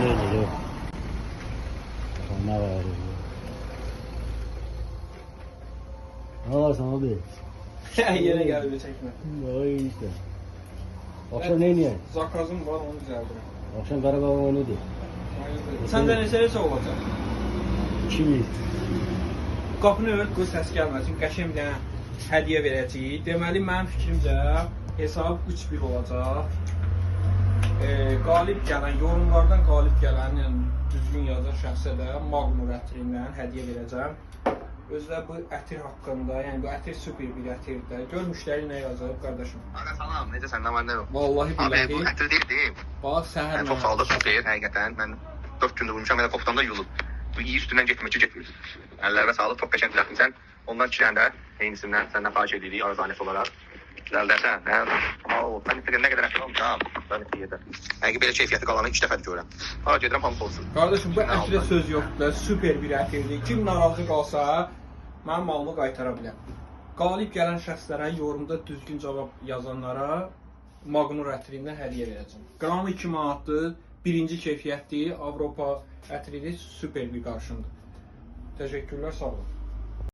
Neydi? Ne var? Ne var sana abi? Yine geldi çekme. Vay işte. Akşam ne yiyorsun? Zakazım var, onu düzeldirim. Akşam Qarabağ oynadı. Səndə neçə olacaq? 2000. Qapını ört, qoy səs gəlməsin. Qəşəng bir dənə hədiyyə verəcəyik. Deməli, mənim fikrimcə hesab 3-1 olacaq. Qalib gələn, yorumlardan qalib gələn, yəni düzgün yazan şəxsə də Magnum ətrindən hədiyyə verəcəm. Özlə bu ətir haqqında, yəni bu ətir super bir ətirdir. Gör müştəri nə yazıb, qardaşım. Aga salam, necəsən, nə var, nə yox? Vallahi billahi. Abi, bu ətir deyildi. Bax, səhər Çox sağ ol da, xeyir, həqiqətən. Mən 4 gündür vurmuşam, elə qopdan da yulub. Bu iyi üstündən getməkçi getmir. Əllərə sağlıq, çox qəşəng düzəltmişsən. Ondan 2 dənə də eynisindən səndən xahiş edirik, arzanət olaraq. Düzəldərsən, mən nə qədər ətir almışam, ben yedə. Həqiqi belə keyfiyyəti qalanı 2 dəfədir görəm. Hara gedirəm, hamısı olsun. Qardaşım, bu ətirə söz yoxdur, super bir ətirdir. Kim narazı qalsa, mənim malımı qaytara bilər. Qalib gələn şəxslərə, yorumda düzgün cavab yazanlara Magnum ətrindən hədiyyə verəcəm. Qramı 2 manatdır, birinci keyfiyyətdir, Avropa ətridir, super bir qarşımdır. Təşəkkürlər, sağ olun.